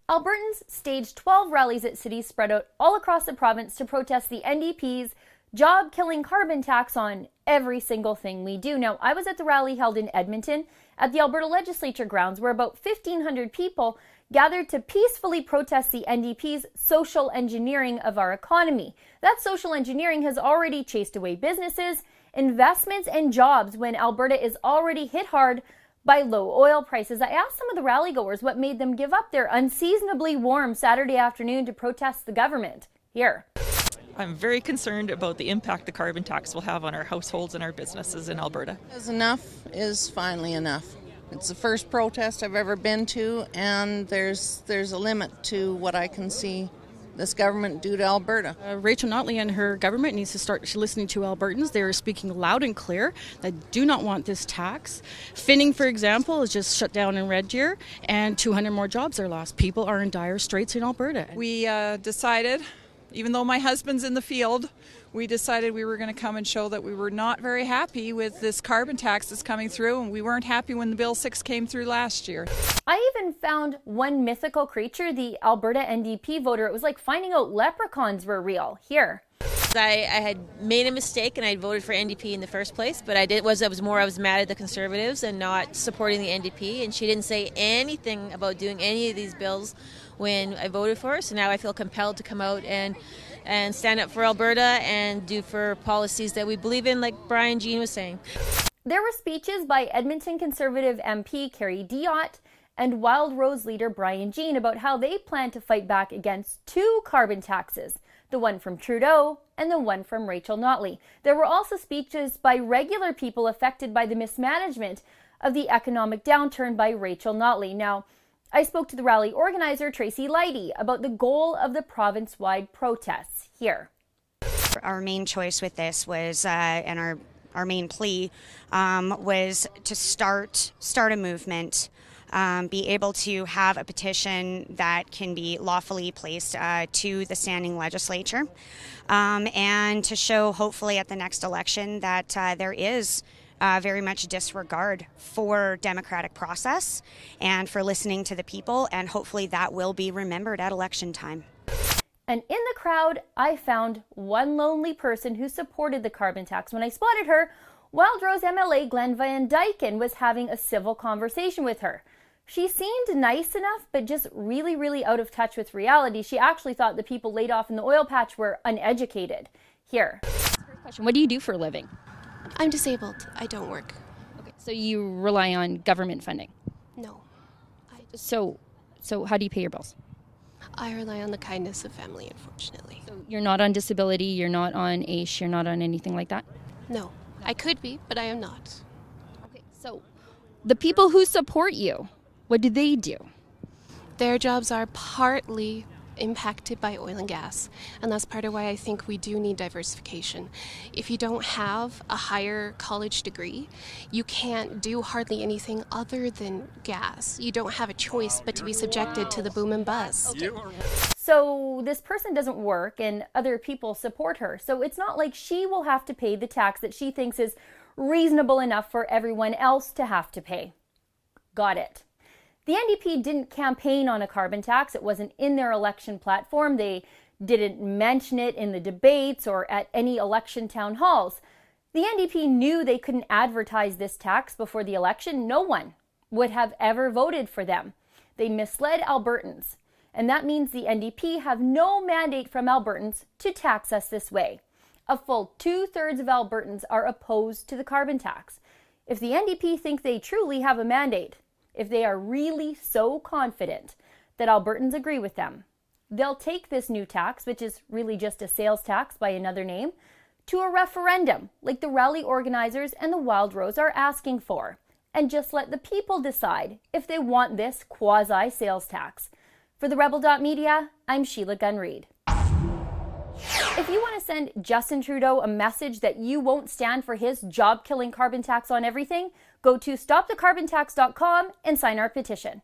Albertans staged 12 rallies at cities spread out all across the province to protest the NDP's job-killing carbon tax on every single thing we do. Now, I was at the rally held in Edmonton at the Alberta Legislature grounds where about 1,500 people gathered to peacefully protest the NDP's social engineering of our economy. That social engineering has already chased away businesses, investments, and jobs when Alberta is already hit hard by low oil prices. I asked some of the rallygoers what made them give up their unseasonably warm Saturday afternoon to protest the government. Here. I'm very concerned about the impact the carbon tax will have on our households and our businesses in Alberta. Enough is finally enough. It's the first protest I've ever been to, and there's a limit to what I can see this government do to Alberta. Rachel Notley and her government needs to start listening to Albertans. They are speaking loud and clear that do not want this tax. Finning, for example, is just shut down in Red Deer, and 200 more jobs are lost. People are in dire straits in Alberta. We decided, even though my husband's in the field, we decided we were going to come and show that we were not very happy with this carbon tax that's coming through, and we weren't happy when the Bill 6 came through last year. I even found one mythical creature, the Alberta NDP voter. It was like finding out leprechauns were real. Here. I had made a mistake and I voted for NDP in the first place, but I was mad at the Conservatives and not supporting the NDP, and she didn't say anything about doing any of these bills when I voted for her, so now I feel compelled to come out and stand up for Alberta and do for policies that we believe in, like Brian Jean was saying. There were speeches by Edmonton Conservative MP Carrie Diot and Wild Rose leader Brian Jean about how they plan to fight back against two carbon taxes, the one from Trudeau and the one from Rachel Notley. There were also speeches by regular people affected by the mismanagement of the economic downturn by Rachel Notley. Now, I spoke to the rally organizer, Tracy Leidy, about the goal of the province-wide protests. Here. Our main choice with this was, and our main plea was to start a movement, be able to have a petition that can be lawfully placed to the standing legislature, and to show hopefully at the next election that there is very much disregard for democratic process and for listening to the people, and hopefully that will be remembered at election time. And in the crowd, I found one lonely person who supported the carbon tax. When I spotted her, Wild Rose MLA Glenn Van Dyken was having a civil conversation with her. She seemed nice enough, but just really, really out of touch with reality. She actually thought the people laid off in the oil patch were uneducated. Here. Question. What do you do for a living? I'm disabled. I don't work. Okay, so you rely on government funding? No. So how do you pay your bills? I rely on the kindness of family, unfortunately. So you're not on disability, you're not on AISH, you're not on anything like that? No. I could be, but I am not. Okay, so the people who support you, what do they do? Their jobs are partly impacted by oil and gas, and that's part of why I think we do need diversification. If you don't have a higher college degree, you can't do hardly anything other than gas. You don't have a choice but to be subjected to the boom and bust. Okay. So this person doesn't work and other people support her. So it's not like she will have to pay the tax that she thinks is reasonable enough for everyone else to have to pay. Got it. The NDP didn't campaign on a carbon tax. It wasn't in their election platform. They didn't mention it in the debates or at any election town halls. The NDP knew they couldn't advertise this tax before the election. No one would have ever voted for them. They misled Albertans. And that means the NDP have no mandate from Albertans to tax us this way. A full 2/3 of Albertans are opposed to the carbon tax. If the NDP think they truly have a mandate, if they are really so confident that Albertans agree with them, they'll take this new tax, which is really just a sales tax by another name, to a referendum like the rally organizers and the Wild Rose are asking for, and just let the people decide if they want this quasi-sales tax. For the Rebel.media, I'm Sheila Gunn-Reid. If you want to send Justin Trudeau a message that you won't stand for his job-killing carbon tax on everything, go to stopthecarbontax.com and sign our petition.